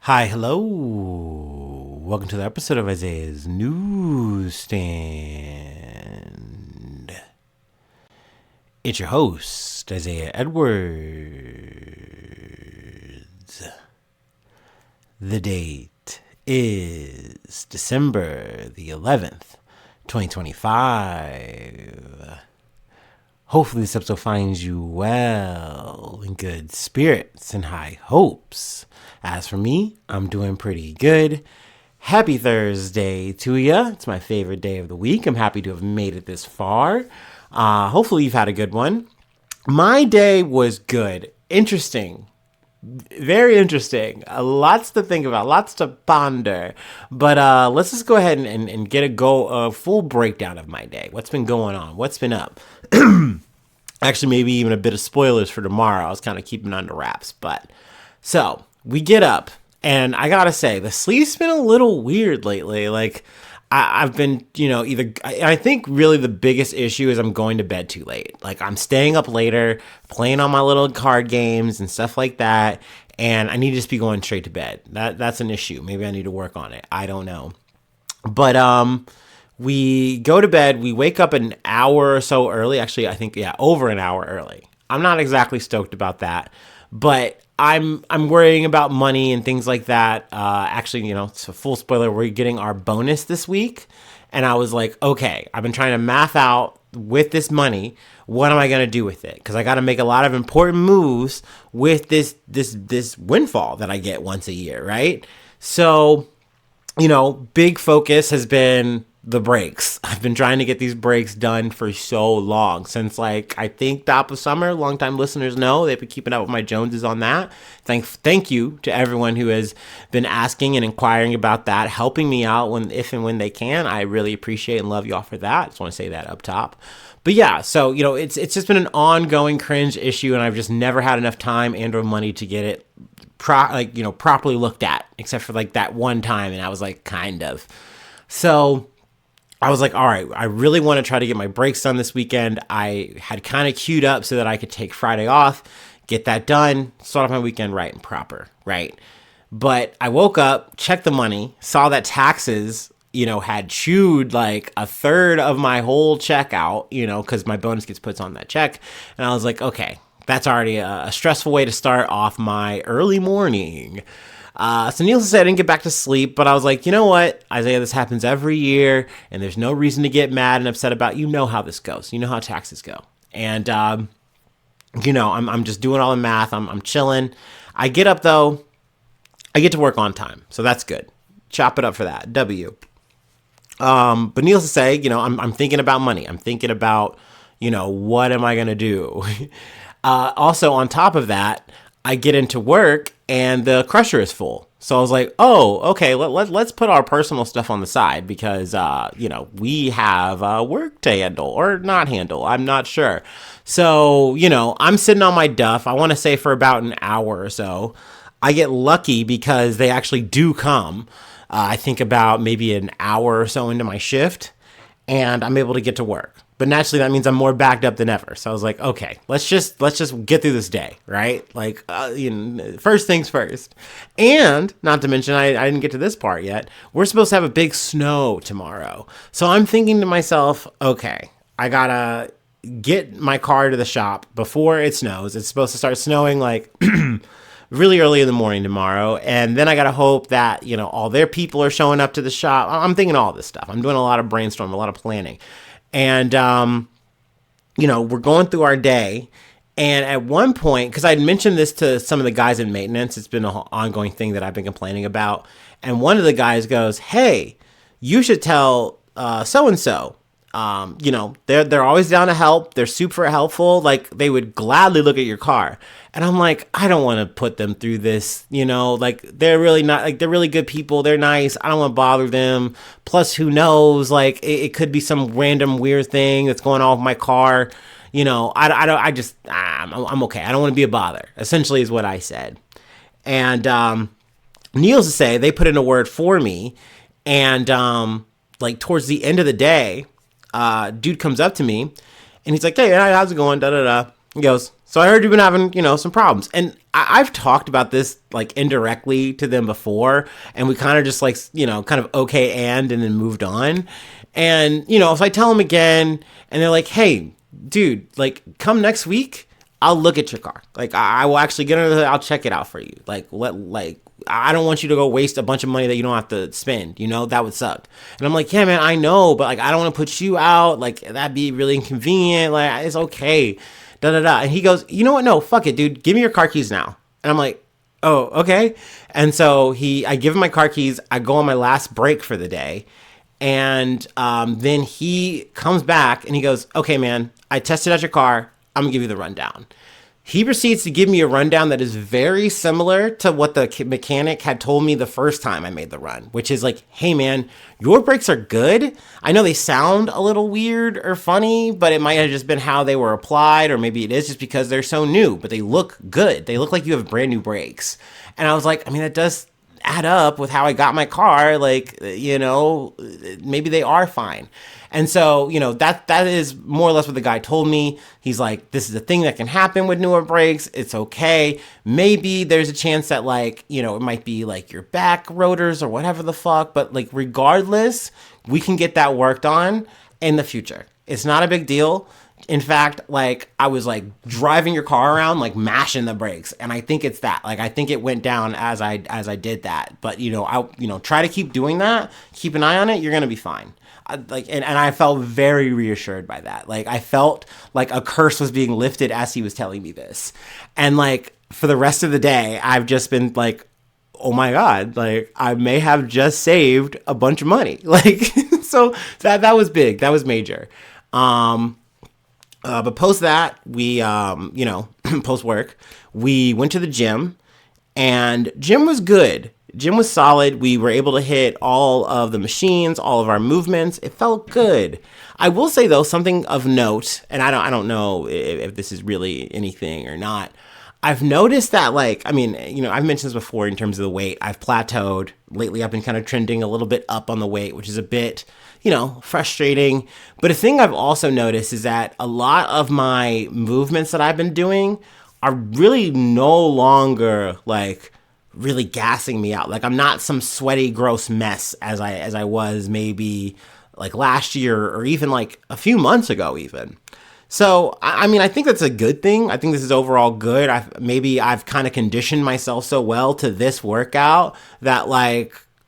Hi, hello. Welcome to the episode of Isaiah's Newsstand. It's your host, Isaiah Edwards. The date is December the 11th, 2025. Hopefully this episode finds you well, in good spirits and high hopes. As for me, I'm doing pretty good. Happy Thursday to ya. It's my favorite day of the week. I'm happy to have made it this far. Hopefully you've had a good one. My day was good. Interesting. Very interesting. Lots to think about, lots to ponder. But let's just go ahead and get a full breakdown of my day. What's been going on? What's been up? Actually, maybe even a bit of spoilers for tomorrow. I was kind of keeping it under wraps. But so we get up, and I gotta say, the sleep's been a little weird lately. Like I've been, I think really the biggest issue is I'm going to bed too late. Like I'm staying up later, playing on my little card games and stuff like that. And I need to just be going straight to bed. That's an issue. Maybe I need to work on it. I don't know. But we go to bed. We wake up an hour or so early. Actually, I think, over an hour early. I'm not exactly stoked about that, but I'm worrying about money and things like that. Actually, it's a full spoiler. We're getting our bonus this week. And I was like, okay, I've been trying to math out with this money. What am I going to do with it? Because I got to make a lot of important moves with this windfall that I get once a year, right? So, big focus has been the breaks. I've been trying to get these breaks done for so long, since I think top of summer. Longtime listeners know they've been keeping up with my Joneses on that. Thank you to everyone who has been asking and inquiring about that, helping me out if and when they can. I really appreciate and love y'all for that. I just want to say that up top. But yeah, so it's just been an ongoing cringe issue, and I've just never had enough time and or money to get it properly looked at, except for that one time, and I was kind of. So I was like, all right, I really want to try to get my breaks done this weekend. I had kind of queued up so that I could take Friday off, get that done, start off my weekend right and proper, right? But I woke up, checked the money, saw that taxes, had chewed a third of my whole check out, because my bonus gets put on that check. And I was like, okay, that's already a stressful way to start off my early morning. So needless to say, I didn't get back to sleep, but I was like, you know what, Isaiah, this happens every year, and there's no reason to get mad and upset about. How this goes. You know how taxes go. And, I'm just doing all the math. I'm chilling. I get up, though. I get to work on time, so that's good. Chop it up for that. W. But needless to say, I'm thinking about money. I'm thinking about, what am I going to do? Also, on top of that, I get into work and the crusher is full. So I was like, oh, okay, let's put our personal stuff on the side because, we have work to handle or not handle. I'm not sure. So, I'm sitting on my duff. I want to say for about an hour or so. I get lucky because they actually do come. I think about maybe an hour or so into my shift, and I'm able to get to work. But naturally, that means I'm more backed up than ever. So I was like, okay, let's just get through this day, right? First things first. And not to mention, I didn't get to this part yet. We're supposed to have a big snow tomorrow. So I'm thinking to myself, okay, I gotta get my car to the shop before it snows. It's supposed to start snowing really early in the morning tomorrow. And then I got to hope that, all their people are showing up to the shop. I'm thinking all this stuff. I'm doing a lot of brainstorming, a lot of planning. And, we're going through our day. And at one point, because I'd mentioned this to some of the guys in maintenance, it's been an ongoing thing that I've been complaining about. And one of the guys goes, hey, you should tell so-and-so. They're always down to help. They're super helpful. They would gladly look at your car. And I'm like, I don't want to put them through this, they're really not, they're really good people. They're nice. I don't want to bother them. Plus, who knows, it could be some random weird thing that's going on with my car. I'm okay. I don't want to be a bother, essentially is what I said. And needless to say, they put in a word for me. And towards the end of the day, dude comes up to me and he's like, hey, how's it going? Da da da. He goes, So I heard you've been having, some problems. And I've talked about this like indirectly to them before. And we kind of just like, kind of okay and then moved on. And, if I tell them again and they're like, hey, dude, like come next week, I'll look at your car. Like I will actually get into it. I'll check it out for you. I don't want you to go waste a bunch of money that you don't have to spend. That would suck. And I'm like, yeah, man, I know, but like I don't want to put you out. Like that'd be really inconvenient. Like it's okay. Da da da. And he goes, you know what? No, fuck it, dude. Give me your car keys now. And I'm like, oh, okay. And so I give him my car keys. I go on my last break for the day. And then he comes back and he goes, okay, man, I tested out your car. I'm going to give you the rundown. He proceeds to give me a rundown that is very similar to what the mechanic had told me the first time I made the run, which is like, hey, man, your brakes are good. I know they sound a little weird or funny, but it might have just been how they were applied, or maybe it is just because they're so new, but they look good. They look like you have brand new brakes. And I was like, I mean, that does add up with how I got my car. Like, maybe they are fine. And so, that is more or less what the guy told me. He's like, this is a thing that can happen with newer brakes. It's okay. Maybe there's a chance that like, it might be like your back rotors or whatever the fuck. But like, regardless, we can get that worked on in the future. It's not a big deal. In fact, like I was like driving your car around, like mashing the brakes. And I think it's that, like, I think it went down as I did that. But, try to keep doing that. Keep an eye on it. You're going to be fine. And I felt very reassured by that. Like I felt like a curse was being lifted as he was telling me this. And like for the rest of the day, I've just been like, oh my God, like I may have just saved a bunch of money. Like, so that was big. That was major. But post that, we, post work, we went to the gym, and gym was good. Gym was solid. We were able to hit all of the machines, all of our movements. It felt good. I will say though, something of note, and I don't know if this is really anything or not. I've noticed that I've mentioned this before in terms of the weight. I've plateaued. Lately, I've been kind of trending a little bit up on the weight, which is a bit, frustrating. But a thing I've also noticed is that a lot of my movements that I've been doing are really no longer like really gassing me out. Like I'm not some sweaty, gross mess as I was maybe like last year or even like a few months ago even. So, I think that's a good thing. I think this is overall good. I've kind of conditioned myself so well to this workout that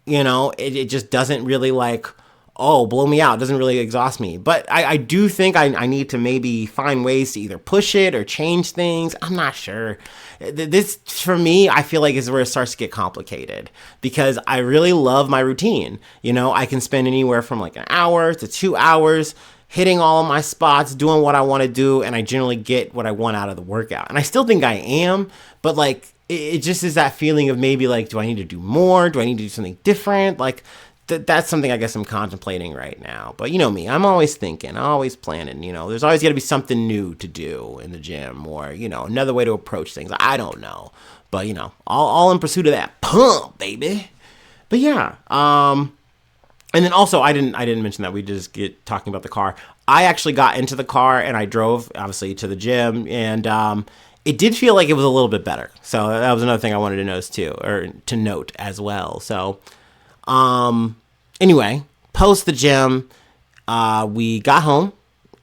it just doesn't really blow me out. It doesn't really exhaust me. But I do think I need to maybe find ways to either push it or change things. I'm not sure. This, for me, I feel like is where it starts to get complicated because I really love my routine. I can spend anywhere from like an hour to 2 hours hitting all of my spots, doing what I want to do, and I generally get what I want out of the workout. And I still think I am, but it just is that feeling of maybe do I need to do more? Do I need to do something different? That's something I guess I'm contemplating right now. But you know me, I'm always thinking, always planning, there's always got to be something new to do in the gym or, another way to approach things. I don't know. But, all in pursuit of that pump, baby. But yeah, and then also, I didn't mention that we just get talking about the car. I actually got into the car and I drove, obviously, to the gym, and it did feel like it was a little bit better. So that was another thing I wanted to notice too, or to note as well. So, anyway, post the gym, we got home,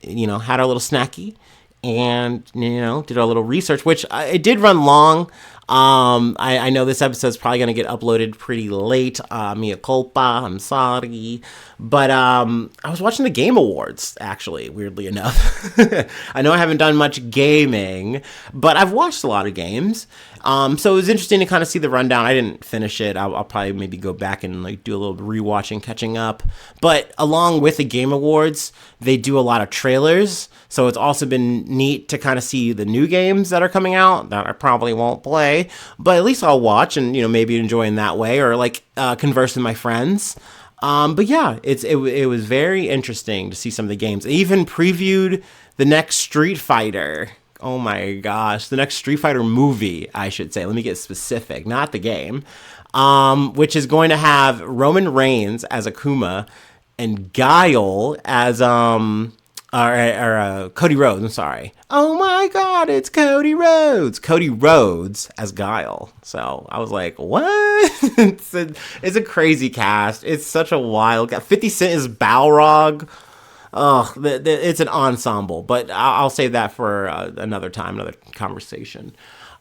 had our little snacky, and did our little research, which it did run long. I know this episode's probably going to get uploaded pretty late. Mea culpa. I'm sorry. But, I was watching the Game Awards, actually, weirdly enough. I know I haven't done much gaming, but I've watched a lot of games. So it was interesting to kind of see the rundown. I didn't finish it. I'll probably maybe go back and do a little rewatching, catching up. But along with the Game Awards, they do a lot of trailers. So it's also been neat to kind of see the new games that are coming out that I probably won't play, but at least I'll watch and, maybe enjoy in that way or converse with my friends. But yeah, it was very interesting to see some of the games. They even previewed the next Street Fighter. Oh my gosh, the next Street Fighter movie, I should say. Let me get specific, not the game, which is going to have Roman Reigns as Akuma and Guile as, or Cody Rhodes. I'm sorry. Oh my God, it's Cody Rhodes. Cody Rhodes as Guile. So I was like, what? It's a crazy cast. It's such a wild. 50 Cent is Balrog. Oh, it's an ensemble, but I'll save that for another time, another conversation.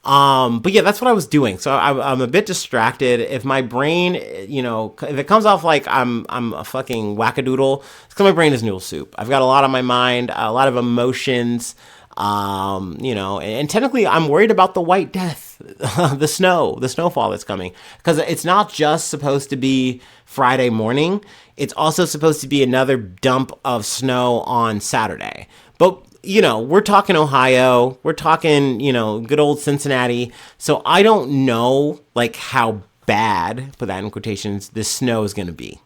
But yeah, that's what I was doing. So I'm a bit distracted. If my brain, if it comes off like I'm a fucking wackadoodle, it's because my brain is noodle soup. I've got a lot on my mind, a lot of emotions. And technically I'm worried about the white death, the snowfall that's coming, because it's not just supposed to be Friday morning. It's also supposed to be another dump of snow on Saturday. But we're talking Ohio, we're talking, good old Cincinnati. So I don't know like how bad, put that in quotations, this snow is going to be.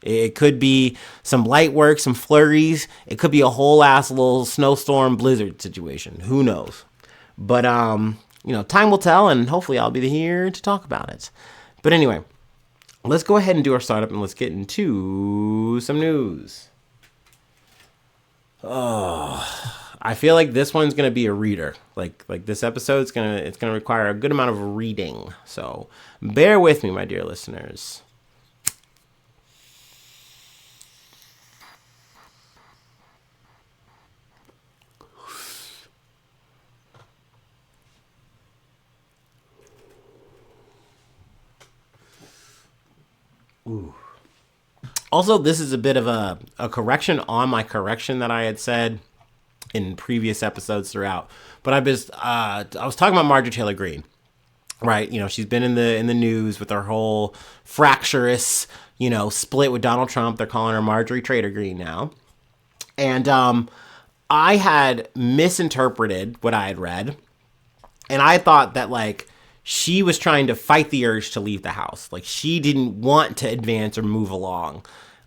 It could be some light work, some flurries. It could be a whole ass little snowstorm blizzard situation. Who knows? But, time will tell, and hopefully I'll be here to talk about it. But anyway, let's go ahead and do our startup and let's get into some news. I feel like this one's gonna be a reader. Like this episode, it's gonna require a good amount of reading. So bear with me, my dear listeners. Ooh. Also, this is a bit of a correction on my correction that I had said in previous episodes throughout. But I was talking about Marjorie Taylor Greene, right? She's been in the news with her whole fractious, split with Donald Trump. They're calling her Marjorie Trader Greene now. And I had misinterpreted what I had read. And I thought that like she was trying to fight the urge to leave the house. Like she didn't want to advance or move along.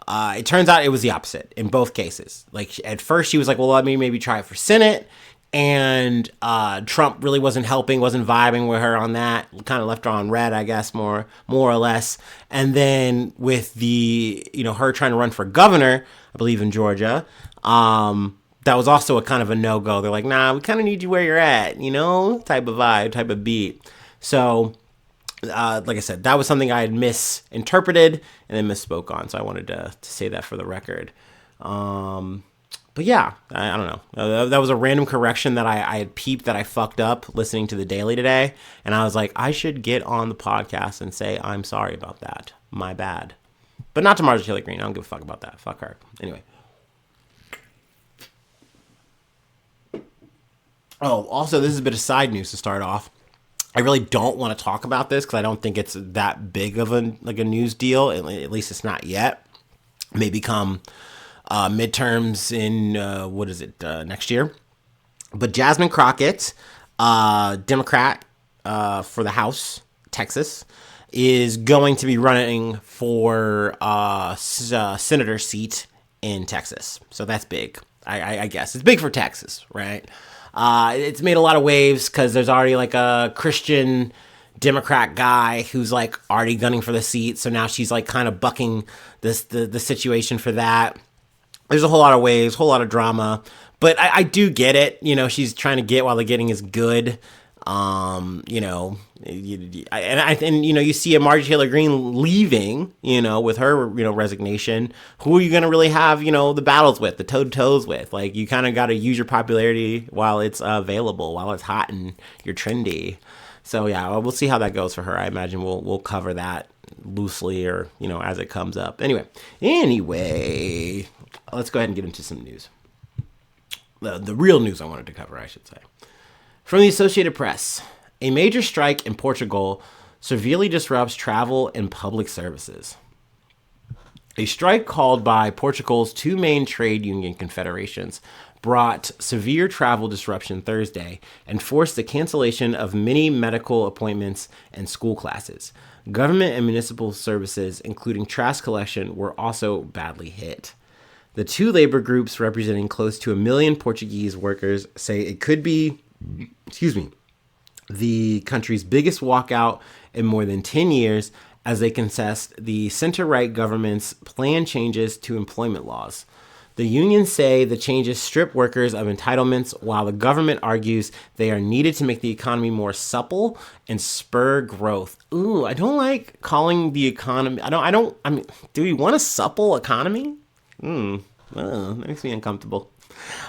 It turns out it was the opposite in both cases. Like at first she was like, well, let me maybe try it for Senate. And Trump really wasn't helping, wasn't vibing with her on that. Kind of left her on red, I guess, more or less. And then with the, her trying to run for governor, I believe in Georgia, that was also a kind of a no-go. They're like, nah, we kind of need you where you're at, type of vibe, type of beat. So, like I said, that was something I had misinterpreted and then misspoke on. So I wanted to say that for the record. But yeah, I don't know. That was a random correction that I had peeped that I fucked up listening to the Daily today. And I was like, I should get on the podcast and say, I'm sorry about that. My bad. But not to Marjorie Taylor Greene. I don't give a fuck about that. Fuck her. Anyway. Oh, also, this is a bit of side news to start off. I really don't want to talk about this because I don't think it's that big of a news deal. At least it's not yet. It may become midterms in, next year. But Jasmine Crockett, Democrat for the House, Texas, is going to be running for a senator seat in Texas. So that's big. I guess it's big for Texas, right? It's made a lot of waves because there's already like a Christian Democrat guy who's like already gunning for the seat. So now she's like kind of bucking the situation for that. There's a whole lot of waves, whole lot of drama, but I do get it. She's trying to get while the getting is good. You see a Marjorie Taylor Greene leaving, with her, resignation. Who are you going to really have, the battles with, the toe-to-toes with? Like, you kind of got to use your popularity while it's available, while it's hot and you're trendy. So, yeah, we'll see how that goes for her. I imagine we'll cover that loosely or, as it comes up. Anyway, let's go ahead and get into some news. The real news I wanted to cover, I should say. From the Associated Press, a major strike in Portugal severely disrupts travel and public services. A strike called by Portugal's two main trade union confederations brought severe travel disruption Thursday and forced the cancellation of many medical appointments and school classes. Government and municipal services, including trash collection, were also badly hit. The two labor groups, representing close to 1 million Portuguese workers, say it could be the country's biggest walkout in more than 10 years as they contest the center-right government's planned changes to employment laws. The unions say the changes strip workers of entitlements, while the government argues they are needed to make the economy more supple and spur growth. Ooh, I don't like calling the economy. I mean, do we want a supple economy? That makes me uncomfortable.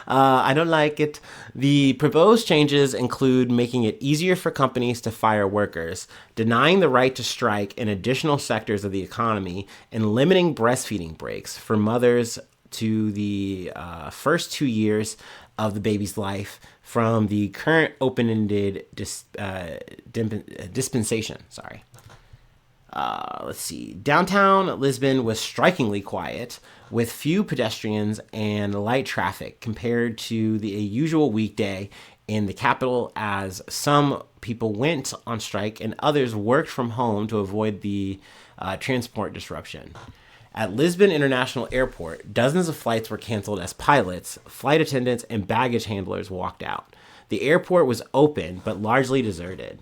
I don't like it. The proposed changes include making it easier for companies to fire workers, denying the right to strike in additional sectors of the economy, and limiting breastfeeding breaks for mothers to the first 2 years of the baby's life from the current open-ended dispensation. Let's see. Downtown Lisbon was strikingly quiet, with few pedestrians and light traffic compared to the usual weekday in the capital, as some people went on strike and others worked from home to avoid the transport disruption. At Lisbon International Airport, dozens of flights were canceled as pilots, flight attendants, and baggage handlers walked out. The airport was open but largely deserted.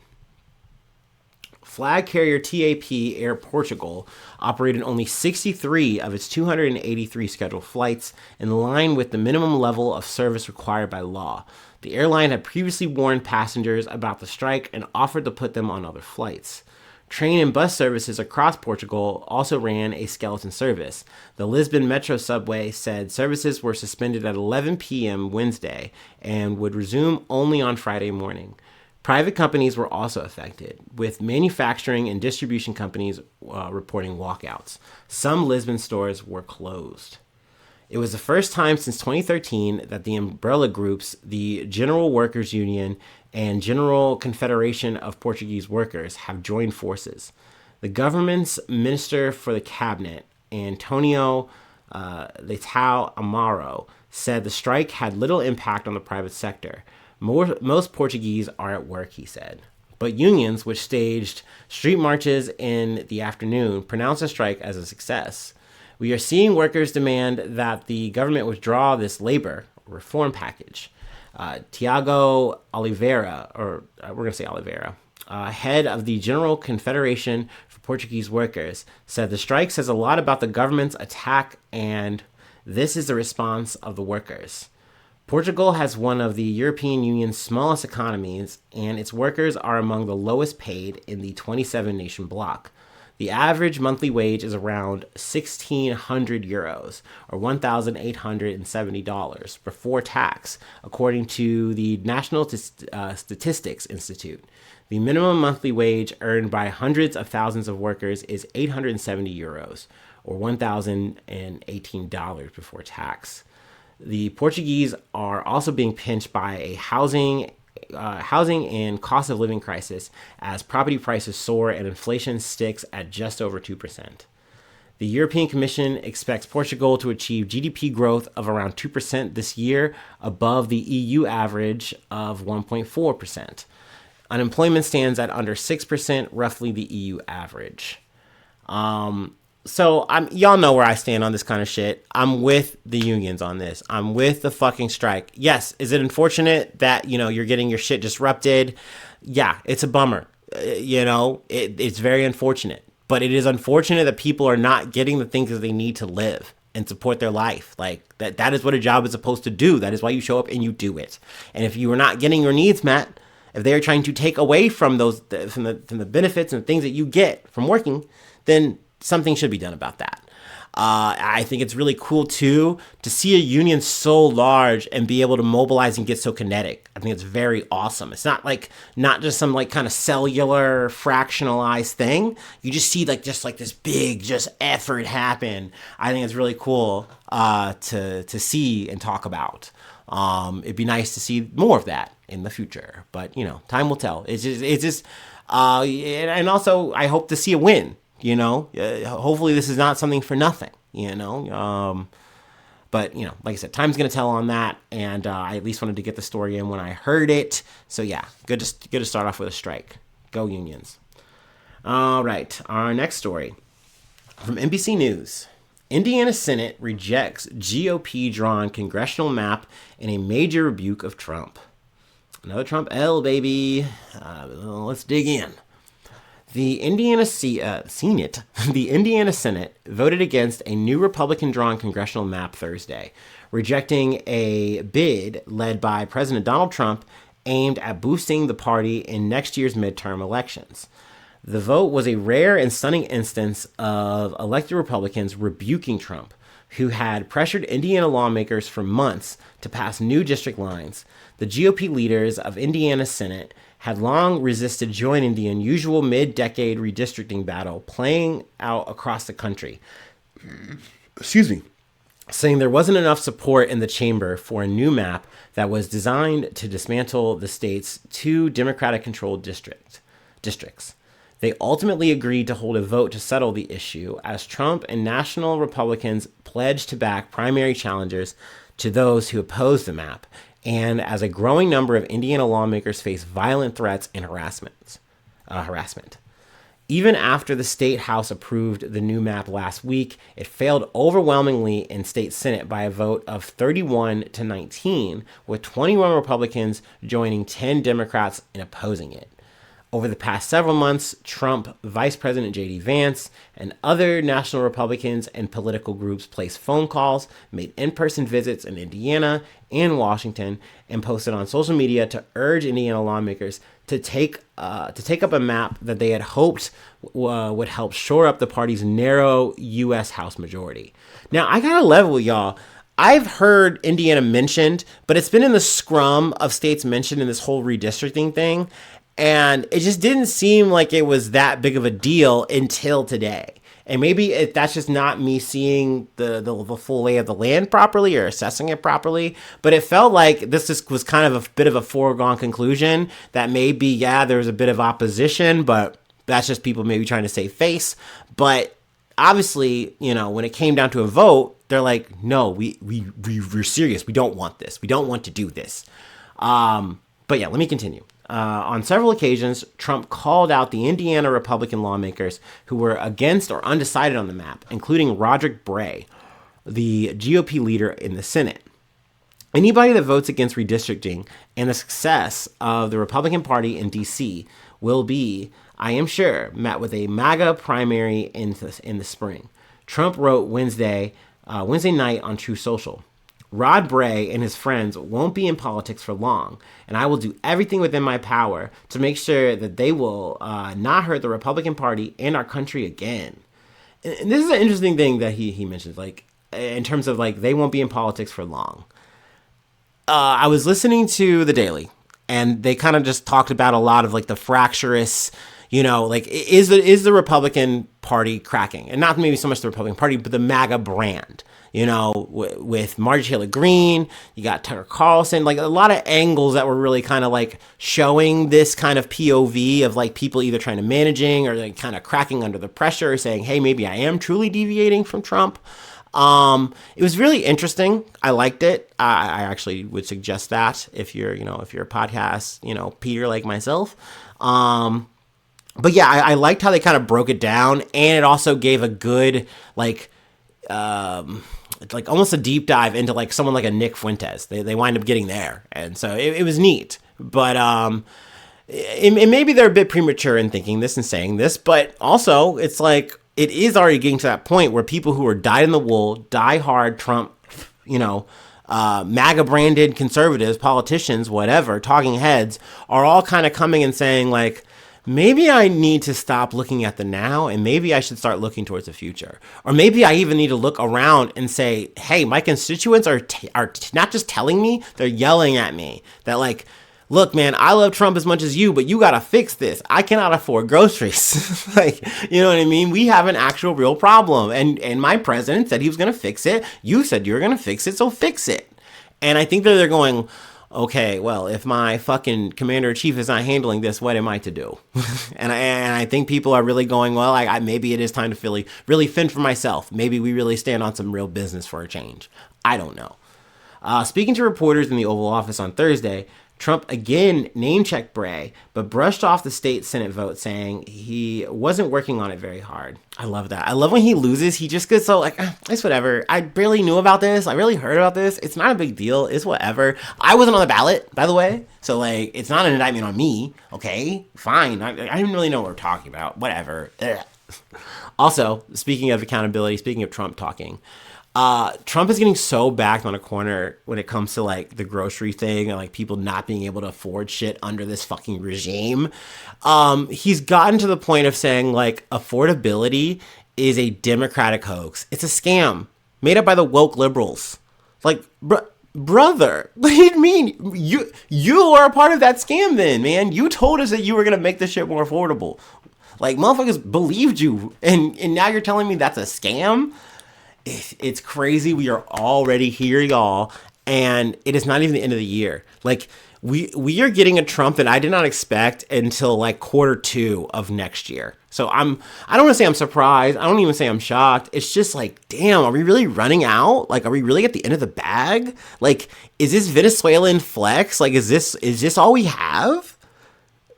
Flag carrier TAP Air Portugal operated only 63 of its 283 scheduled flights, in line with the minimum level of service required by law. The airline had previously warned passengers about the strike and offered to put them on other flights. Train and bus services across Portugal also ran a skeleton service. The Lisbon Metro subway said services were suspended at 11 p.m. Wednesday and would resume only on Friday morning. Private companies were also affected, with manufacturing and distribution companies reporting walkouts. Some Lisbon stores were closed. It was the first time since 2013 that the umbrella groups, the General Workers Union and General Confederation of Portuguese Workers, have joined forces. The government's Minister for the Cabinet, Antonio Leitão Amaro, said the strike had little impact on the private sector. Most Portuguese are at work, he said. But unions, which staged street marches in the afternoon, pronounced the strike as a success. We are seeing workers demand that the government withdraw this labor reform package. Tiago Oliveira, we're going to say Oliveira, head of the General Confederation for Portuguese Workers, said the strike says a lot about the government's attack, and this is the response of the workers. Portugal has one of the European Union's smallest economies, and its workers are among the lowest paid in the 27-nation bloc. The average monthly wage is around 1,600 euros, or $1,870 before tax, according to the National Statistics Institute. The minimum monthly wage earned by hundreds of thousands of workers is 870 euros, or $1,018 before tax. The Portuguese are also being pinched by a housing and cost of living crisis, as property prices soar and inflation sticks at just over 2%. The European Commission expects Portugal to achieve GDP growth of around 2% this year, above the EU average of 1.4%. Unemployment stands at under 6%, roughly the EU average. So y'all know where I stand on this kind of shit. I'm with the unions on this. I'm with the fucking strike. Yes, is it unfortunate that, you're getting your shit disrupted? Yeah, it's a bummer. It's very unfortunate. But it is unfortunate that people are not getting the things that they need to live and support their life. Like that is what a job is supposed to do. That is why you show up and you do it. And if you are not getting your needs met, if they are trying to take away from the benefits and things that you get from working, then something should be done about that. I think it's really cool, too, to see a union so large and be able to mobilize and get so kinetic. I think it's very awesome. It's not just some kind of cellular fractionalized thing. You just see this big effort happen. I think it's really cool to see and talk about. It'd be nice to see more of that in the future, but time will tell. And also I hope to see a win. Hopefully this is not something for nothing, but like I said, time's going to tell on that. And, I at least wanted to get the story in when I heard it. So yeah, good to start off with a strike. Go unions. All right. Our next story from NBC News. Indiana Senate rejects GOP drawn congressional map in a major rebuke of Trump. Another Trump L, baby. Let's dig in. Senate, the Indiana Senate voted against a new Republican-drawn congressional map Thursday, rejecting a bid led by President Donald Trump aimed at boosting the party in next year's midterm elections. The vote was a rare and stunning instance of elected Republicans rebuking Trump, who had pressured Indiana lawmakers for months to pass new district lines. The GOP leaders of Indiana Senate had long resisted joining the unusual mid-decade redistricting battle playing out across the country. Excuse me. Saying there wasn't enough support in the chamber for a new map that was designed to dismantle the state's two Democratic-controlled districts. They ultimately agreed to hold a vote to settle the issue as Trump and national Republicans pledged to back primary challengers to those who opposed the map, and as a growing number of Indiana lawmakers face violent threats and harassment. Even after the state house approved the new map last week, it failed overwhelmingly in state senate by a vote of 31 to 19, with 21 Republicans joining 10 Democrats in opposing it. Over the past several months, Trump, Vice President J.D. Vance, and other national Republicans and political groups placed phone calls, made in-person visits in Indiana and Washington, and posted on social media to urge Indiana lawmakers to take up a map that they had hoped would help shore up the party's narrow U.S. House majority. Now, I gotta level with y'all. I've heard Indiana mentioned, but it's been in the scrum of states mentioned in this whole redistricting thing. And it just didn't seem like it was that big of a deal until today. And maybe that's just not me seeing the full lay of the land properly or assessing it properly. But it felt like this was kind of a bit of a foregone conclusion that maybe, yeah, there was a bit of opposition, but that's just people maybe trying to save face. But obviously, you know, when it came down to a vote, they're like, no, we're serious. We don't want this. We don't want to do this. But yeah, let me continue. On several occasions, Trump called out the Indiana Republican lawmakers who were against or undecided on the map, including Roderick Bray, the GOP leader in the Senate. Anybody that votes against redistricting and the success of the Republican Party in D.C. will be, I am sure, met with a MAGA primary in the spring. Trump wrote Wednesday night on Truth Social. Rod Bray and his friends won't be in politics for long, and I will do everything within my power to make sure that they will not hurt the Republican Party and our country again. And this is an interesting thing that he mentions, like, in terms of, like, they won't be in politics for long. I was listening to The Daily, and they kind of just talked about a lot of, like, the fractious, you know, like, is the Republican Party cracking? And not maybe so much the Republican Party, but the MAGA brand. You know, with Marjorie Taylor Greene, you got Tucker Carlson, like a lot of angles that were really kind of like showing this kind of POV of like people either trying to managing or like kind of cracking under the pressure, saying, hey, maybe I am truly deviating from Trump. It was really interesting. I liked it. I actually would suggest that if you're a podcast, Peter like myself. But yeah, I liked how they kind of broke it down, and it also gave a good like almost a deep dive into like someone like a Nick Fuentes. They wind up getting there, and so it was neat. But maybe they're a bit premature in thinking this and saying this, but also it's like it is already getting to that point where people who are dyed in the wool, die hard Trump, MAGA branded conservatives, politicians, whatever, talking heads are all kind of coming and saying like, maybe I need to stop looking at the now and maybe I should start looking towards the future. Or maybe I even need to look around and say, hey, my constituents are not just telling me, they're yelling at me that like, look, man, I love Trump as much as you, but you got to fix this. I cannot afford groceries. Like, you know what I mean? We have an actual real problem. And my president said he was going to fix it. You said you were going to fix it, so fix it. And I think that they're going, okay, well, if my fucking commander-in-chief is not handling this, what am I to do? and I think people are really going, well, maybe it is time to really fend for myself. Maybe we really stand on some real business for a change. I don't know. Speaking to reporters in the Oval Office on Thursday, Trump again name-checked Bray, but brushed off the state Senate vote, saying he wasn't working on it very hard. I love that. I love when he loses. He just gets so like, it's whatever. I barely knew about this. I really heard about this. It's not a big deal. It's whatever. I wasn't on the ballot, by the way. So, like, it's not an indictment on me. Okay, fine. I didn't really know what we're talking about. Whatever. Ugh. Also, speaking of accountability, speaking of Trump talking, Trump is getting so backed on a corner when it comes to like the grocery thing and like people not being able to afford shit under this fucking regime. He's gotten to the point of saying like affordability is a Democratic hoax. It's a scam made up by the woke liberals. Like, brother, what do you mean? You are a part of that scam then, man. You told us that you were going to make this shit more affordable. Like, motherfuckers believed you. And now you're telling me that's a scam? It's crazy. We are already here, y'all, and it is not even the end of the year. Like we are getting a Trump that I did not expect until like Q2 of next year. So I don't want to say I'm surprised. I don't even say I'm shocked. It's just like, damn, are we really running out? Like, are we really at the end of the bag? Like, is this Venezuelan flex? Like, is this all we have?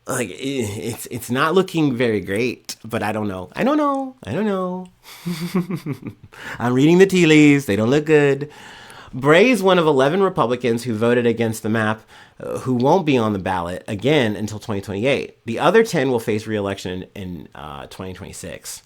Like, it's not looking very great, but I don't know. I'm reading the tea leaves. They don't look good. Bray is one of 11 Republicans who voted against the map, who won't be on the ballot again until 2028. The other 10 will face re-election in 2026.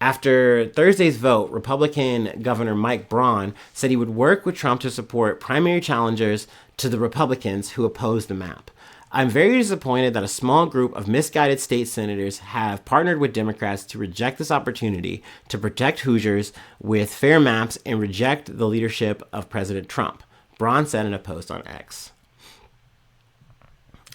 After Thursday's vote, Republican Governor Mike Braun said he would work with Trump to support primary challengers to the Republicans who opposed the map. I'm very disappointed that a small group of misguided state senators have partnered with Democrats to reject this opportunity to protect Hoosiers with fair maps and reject the leadership of President Trump, Braun said in a post on X.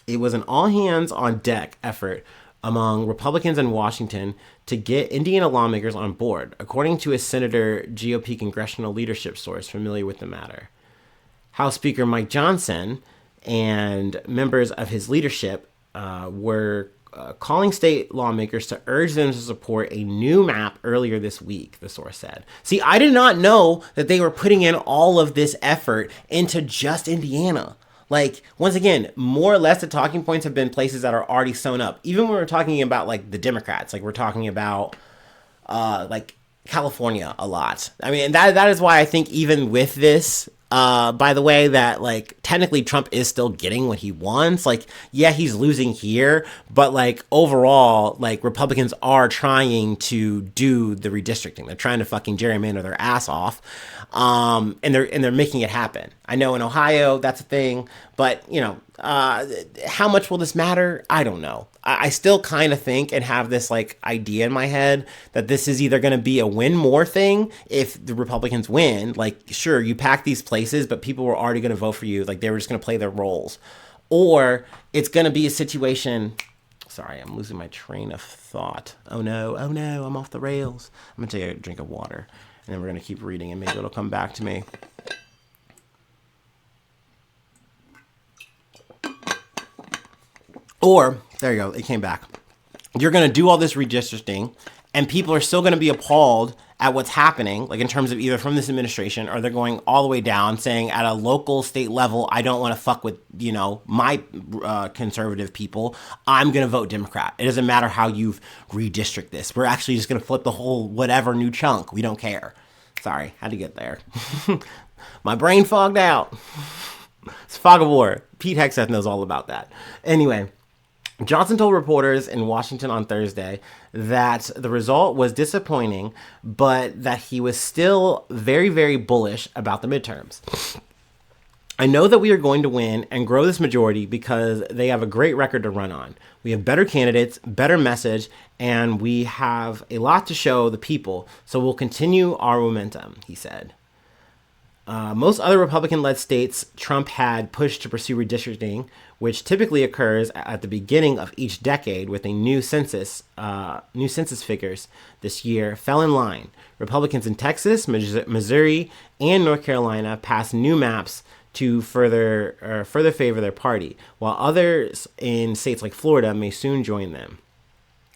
It was an all-hands-on-deck effort among Republicans in Washington to get Indiana lawmakers on board, according to a Senator GOP congressional leadership source familiar with the matter. House Speaker Mike Johnson and members of his leadership were calling state lawmakers to urge them to support a new map earlier this week, the source said. See, I did not know that they were putting in all of this effort into just Indiana. Like, once again, more or less the talking points have been places that are already sewn up. Even when we're talking about, like, the Democrats, like, we're talking about, like, California a lot. I mean, that is why I think even with this, by the way, that like technically Trump is still getting what he wants. Like, yeah, he's losing here, but like overall, like Republicans are trying to do the redistricting. They're trying to fucking gerrymander their ass off. And they're making it happen. I know in Ohio that's a thing, but you know, how much will this matter? I don't know. I still kind of think and have this like idea in my head that this is either going to be a win more thing if the Republicans win. Like, sure, you pack these places, but people were already going to vote for you. Like, they were just going to play their roles. Or it's going to be a situation. Sorry, I'm losing my train of thought. Oh no, I'm off the rails. I'm going to take a drink of water and then we're going to keep reading and maybe it'll come back to me. Or, there you go, it came back. You're going to do all this redistricting, and people are still going to be appalled at what's happening, like in terms of either from this administration, or they're going all the way down saying at a local state level, I don't want to fuck with, you know, my conservative people. I'm going to vote Democrat. It doesn't matter how you've redistrict this. We're actually just going to flip the whole whatever new chunk. We don't care. Sorry, had to get there. My brain fogged out. It's fog of war. Pete Hegseth knows all about that. Anyway. Johnson told reporters in Washington on Thursday that the result was disappointing, but that he was still very, very bullish about the midterms. I know that we are going to win and grow this majority because they have a great record to run on. We have better candidates, better message, and we have a lot to show the people, so we'll continue our momentum, he said. Most other Republican-led states Trump had pushed to pursue redistricting, which typically occurs at the beginning of each decade with a new census figures this year, fell in line. Republicans in Texas, Missouri, and North Carolina passed new maps to further favor their party, while others in states like Florida may soon join them.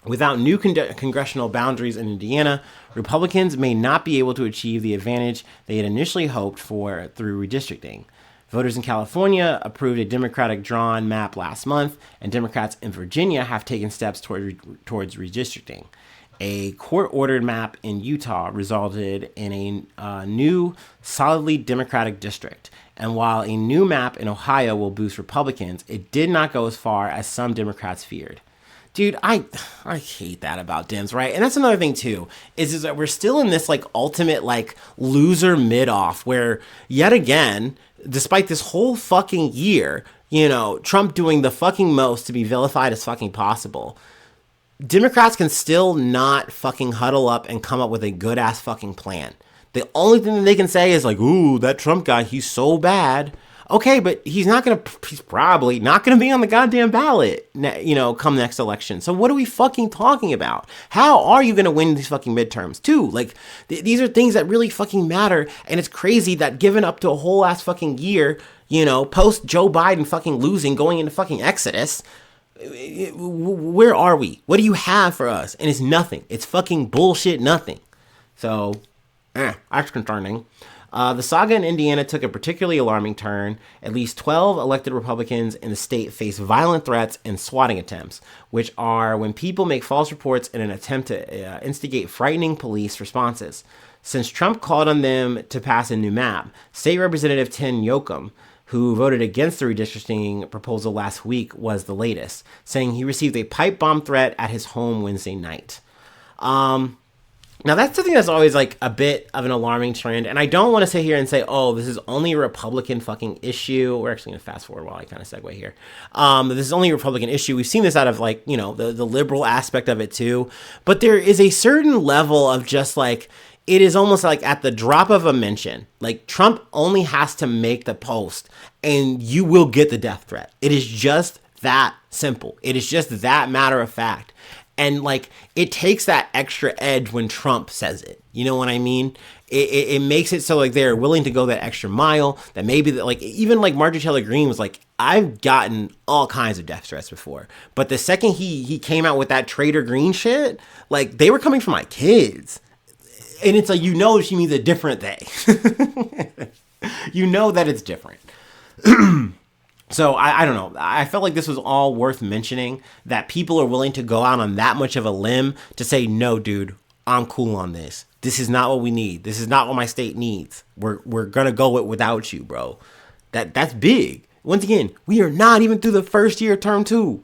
Without new congressional boundaries in Indiana, Republicans may not be able to achieve the advantage they had initially hoped for through redistricting. Voters in California approved a Democratic drawn map last month, and Democrats in Virginia have taken steps towards redistricting. A court-ordered map in Utah resulted in a new, solidly Democratic district. And while a new map in Ohio will boost Republicans, it did not go as far as some Democrats feared. Dude, I hate that about Dems, right? And that's another thing too, is that we're still in this like ultimate like loser mid-off where yet again, despite this whole fucking year, Trump doing the fucking most to be vilified as fucking possible, Democrats can still not fucking huddle up and come up with a good ass fucking plan. The only thing that they can say is like, ooh, that Trump guy, he's so bad. Okay, but he's probably not gonna be on the goddamn ballot, come next election. So what are we fucking talking about? How are you gonna win these fucking midterms too? Like, these are things that really fucking matter, and it's crazy that given up to a whole ass fucking year, post Joe Biden fucking losing, going into fucking Exodus, where are we? What do you have for us? And it's nothing. It's fucking bullshit nothing. So, that's concerning. The saga in Indiana took a particularly alarming turn. At least 12 elected Republicans in the state face violent threats and swatting attempts, which are when people make false reports in an attempt to instigate frightening police responses. Since Trump called on them to pass a new map, State Representative Tim Yoakum, who voted against the redistricting proposal last week, was the latest, saying he received a pipe bomb threat at his home Wednesday night. Now, that's something that's always, like, a bit of an alarming trend, and I don't want to sit here and say, oh, this is only a Republican fucking issue. We're actually going to fast forward while I kind of segue here. This is only a Republican issue. We've seen this out of, like, the liberal aspect of it, too. But there is a certain level of just, like, it is almost like at the drop of a mention. Like, Trump only has to make the post, and you will get the death threat. It is just that simple. It is just that matter of fact. And, like, it takes that extra edge when Trump says it. You know what I mean? It makes it so, like, they're willing to go that extra mile. That maybe, like, even, like, Marjorie Taylor Greene was like, I've gotten all kinds of death threats before. But the second he came out with that Trader Green shit, like, they were coming for my kids. And it's like, she means a different they. That it's different. So I don't know. I felt like this was all worth mentioning, that people are willing to go out on that much of a limb to say, no, dude, I'm cool on this. This is not what we need. This is not what my state needs. We're going to go without you, bro. That's big. Once again, we are not even through the first year of term 2.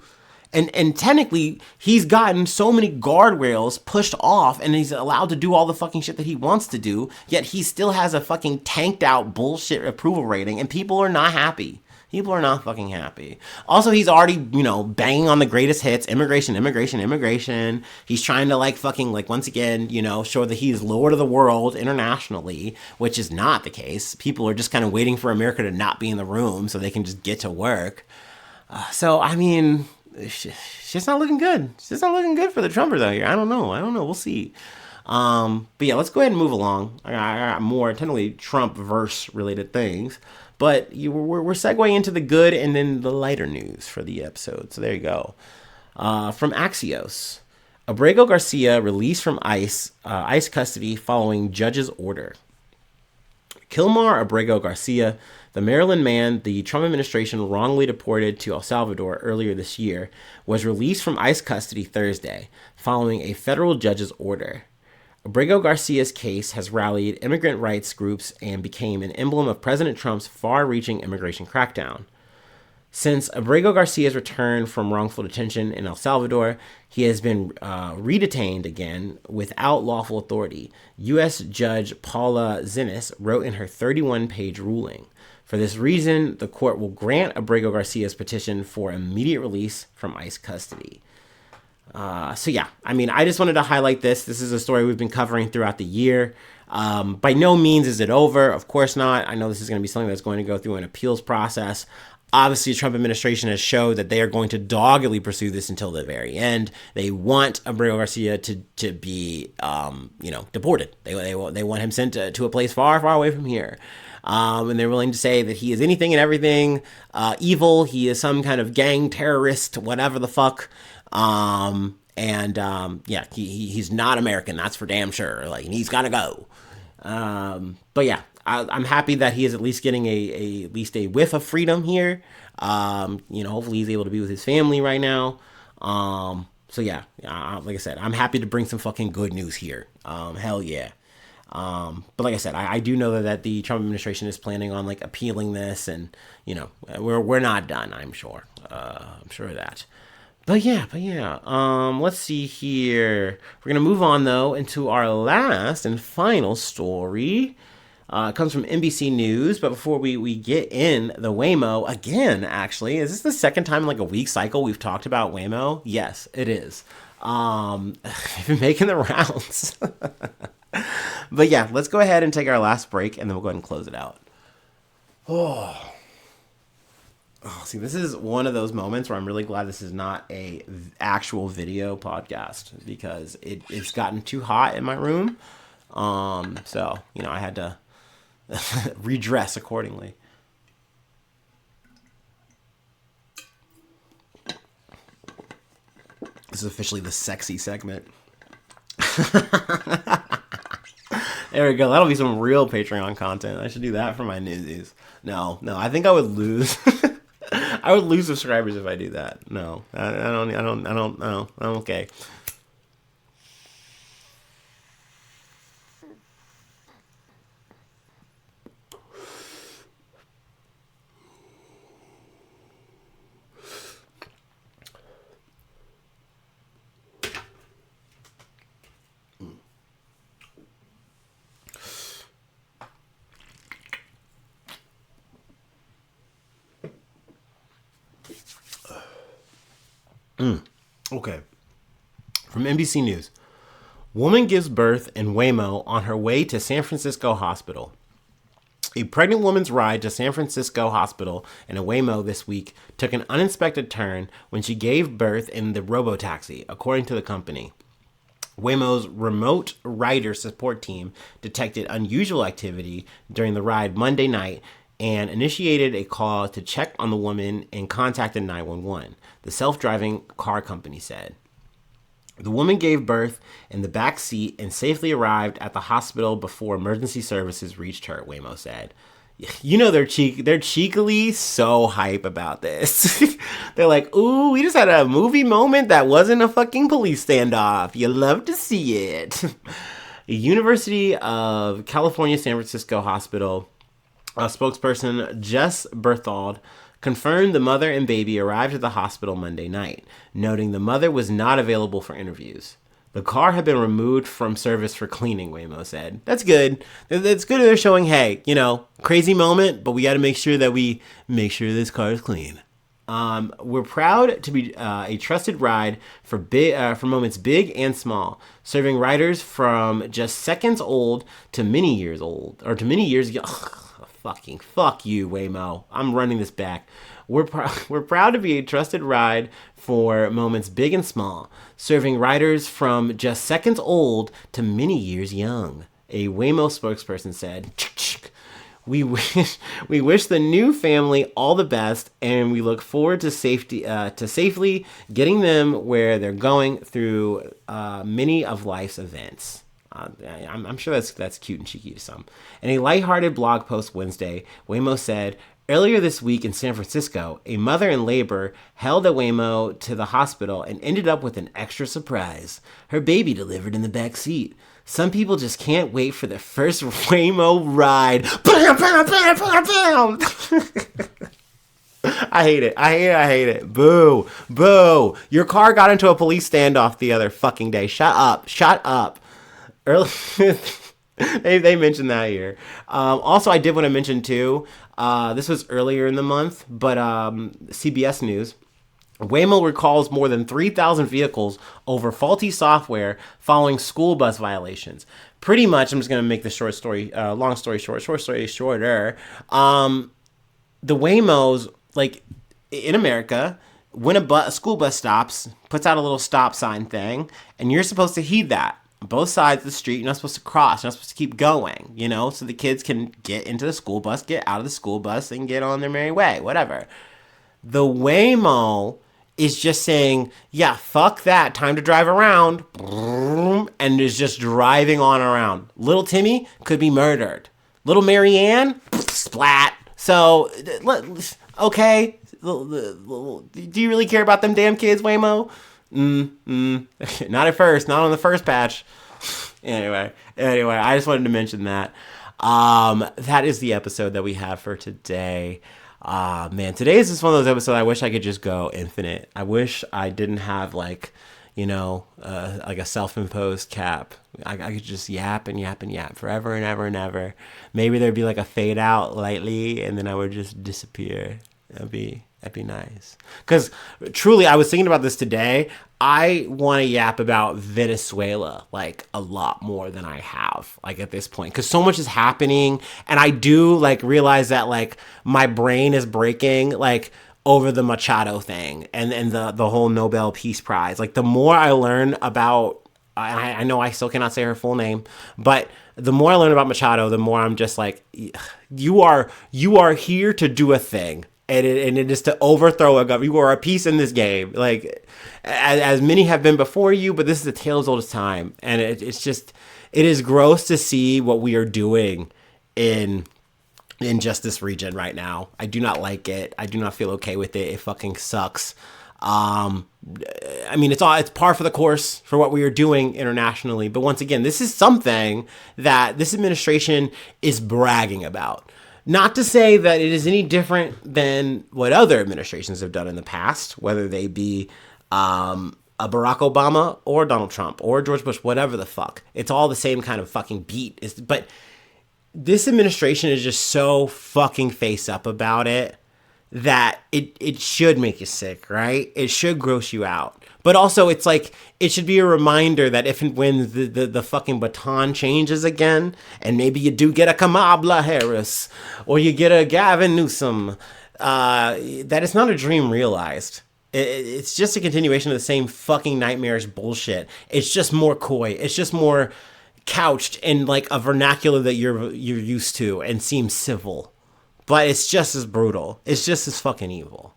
And technically, he's gotten so many guardrails pushed off, and he's allowed to do all the fucking shit that he wants to do, yet he still has a fucking tanked out bullshit approval rating, and people are not happy. People are not fucking happy. Also, he's already, banging on the greatest hits, immigration. He's trying to, like, fucking, like, once again, show that he's Lord of the world internationally, which is not the case. People are just kind of waiting for America to not be in the room so they can just get to work. So, I mean, it's just not looking good. It's just not looking good for the Trumpers out here. I don't know. We'll see. But yeah, let's go ahead and move along. I got more technically Trump-verse related things. But we're segueing into the good and then the lighter news for the episode. So there you go. From Axios. Abrego Garcia released from ICE custody following judge's order. Kilmar Abrego Garcia, the Maryland man the Trump administration wrongly deported to El Salvador earlier this year, was released from ICE custody Thursday following a federal judge's order. Abrego Garcia's case has rallied immigrant rights groups and became an emblem of President Trump's far-reaching immigration crackdown. Since Abrego Garcia's return from wrongful detention in El Salvador, he has been redetained again without lawful authority, U.S. Judge Paula Zinnes wrote in her 31-page ruling. For this reason, the court will grant Abrego Garcia's petition for immediate release from ICE custody. So yeah, I mean, I just wanted to highlight this. This is a story we've been covering throughout the year. By no means is it over. Of course not. I know this is going to be something that's going to go through an appeals process. Obviously, the Trump administration has showed that they are going to doggedly pursue this until the very end. They want Abrego Garcia to be, deported. They want him sent to a place far, far away from here. And they're willing to say that he is anything and everything evil. He is some kind of gang terrorist, whatever the fuck. He's not American. That's for damn sure. Like, he's got to go. But yeah, I'm happy that he is at least getting at least a whiff of freedom here. Hopefully he's able to be with his family right now. So yeah, like I said, I'm happy to bring some fucking good news here. Hell yeah. But like I said, I do know that the Trump administration is planning on like appealing this, and we're not done. I'm sure. I'm sure of that. But yeah. Let's see here. We're gonna move on though into our last and final story. It comes from NBC News, but before we get in the Waymo again, actually, is this the second time in like a week cycle we've talked about Waymo? Yes, it is. I've been making the rounds. But yeah, let's go ahead and take our last break, and then we'll go ahead and close it out. See, this is one of those moments where I'm really glad this is not a actual video podcast, because it's gotten too hot in my room. So I had to redress accordingly. This is officially the sexy segment. There we go. That'll be some real Patreon content. I should do that for my newsies. No, I think I would lose. I would lose subscribers if I do that. No, I don't. No, I'm okay. Okay. From NBC News. Woman gives birth in Waymo on her way to San Francisco hospital. A pregnant woman's ride to San Francisco hospital in a Waymo this week took an unexpected turn when she gave birth in the robotaxi, according to the company. Waymo's remote rider support team detected unusual activity during the ride Monday night and initiated a call to check on the woman and contacted 911, the self-driving car company said. The woman gave birth in the back seat and safely arrived at the hospital before emergency services reached her, Waymo said. They're cheekily so hype about this. They're like, ooh, we just had a movie moment that wasn't a fucking police standoff. You love to see it. A University of California San Francisco hospital spokesperson Jess Berthold confirmed the mother and baby arrived at the hospital Monday night, noting the mother was not available for interviews. The car had been removed from service for cleaning, Waymo said. That's good. It's good they're showing, hey, crazy moment, but we got to make sure this car is clean. We're proud to be a trusted ride for moments big and small, serving riders from just seconds old to many years old, or to many years ago. Fucking fuck you, Waymo. I'm running this back. We're proud to be a trusted ride for moments big and small, serving riders from just seconds old to many years young, a Waymo spokesperson said. We wish the new family all the best, and we look forward to safely getting them where they're going through many of life's events. I'm sure that's cute and cheeky to some. In a lighthearted blog post Wednesday, Waymo said, earlier this week in San Francisco, a mother in labor held a Waymo to the hospital and ended up with an extra surprise. Her baby delivered in the back seat. Some people just can't wait for their first Waymo ride. Bam, bam, bam, bam, bam. I hate it. Boo. Your car got into a police standoff the other fucking day. Shut up. Early, they mentioned that here. Also, I did want to mention too, this was earlier in the month, but CBS News, Waymo recalls more than 3,000 vehicles over faulty software following school bus violations. Pretty much, I'm just going to make the long story shorter. The Waymos, like in America, when a school bus stops, puts out a little stop sign thing, and you're supposed to heed that. Both sides of the street, you're not supposed to cross. You're not supposed to keep going, so the kids can get into the school bus, get out of the school bus, and get on their merry way, whatever. The Waymo is just saying, yeah, fuck that, time to drive around, and is just driving on around. Little Timmy could be murdered. Little Marianne, splat. So, okay. Do you really care about them damn kids, Waymo? Not at first. Not on the first patch. Anyway, I just wanted to mention that. That is the episode that we have for today. Man, today is just one of those episodes I wish I could just go infinite. I wish I didn't have like a self-imposed cap. I could just yap and yap and yap forever and ever and ever. Maybe there'd be like a fade out lightly and then I would just disappear. That'd be nice. Because truly, I was thinking about this today. I want to yap about Venezuela like a lot more than I have like at this point. Because so much is happening. And I do like realize that like my brain is breaking like over the Machado thing and the whole Nobel Peace Prize. Like the more I learn about, I know I still cannot say her full name, but the more I learn about Machado, the more I'm just like, you are here to do a thing. And it is to overthrow a government. You are a piece in this game. Like, as many have been before you, but this is the tale as old as time. And it is gross to see what we are doing in just this region right now. I do not like it. I do not feel okay with it. It fucking sucks. I mean, it's par for the course for what we are doing internationally. But once again, this is something that this administration is bragging about. Not to say that it is any different than what other administrations have done in the past, whether they be a Barack Obama or Donald Trump or George Bush, whatever the fuck. It's all the same kind of fucking beat. But this administration is just so fucking face up about it that it should make you sick, right? It should gross you out. But also, it's like, it should be a reminder that if and when the fucking baton changes again, and maybe you do get a Kamala Harris, or you get a Gavin Newsom, that it's not a dream realized. It's just a continuation of the same fucking nightmarish bullshit. It's just more coy. It's just more couched in like a vernacular that you're used to and seems civil. But it's just as brutal. It's just as fucking evil.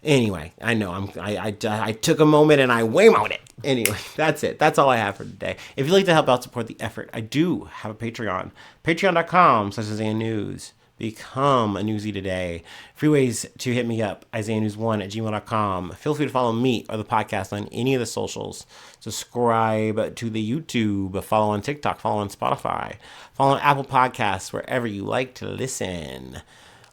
Anyway, I know I took a moment and I Waymoed it. Anyway, that's it. That's all I have for today. If you'd like to help out support the effort, I do have a Patreon. Patreon.com/IsaiahNews. Become a newsy today. Free ways to hit me up, IsaiahNews1@gmail.com. Feel free to follow me or the podcast on any of the socials. Subscribe to the YouTube. Follow on TikTok. Follow on Spotify. Follow on Apple Podcasts, wherever you like to listen.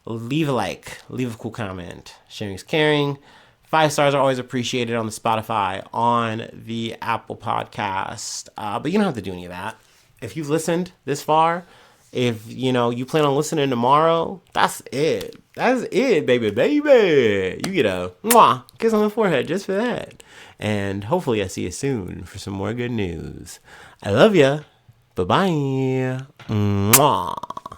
Leave a like. Leave a cool comment. Sharing is caring. 5 stars are always appreciated on the Spotify, on the Apple Podcast. But you don't have to do any of that. If you've listened this far, if you plan on listening tomorrow, that's it. That's it, baby. You get a mwah, kiss on the forehead just for that. And hopefully I see you soon for some more good news. I love ya. Bye-bye. Mwah.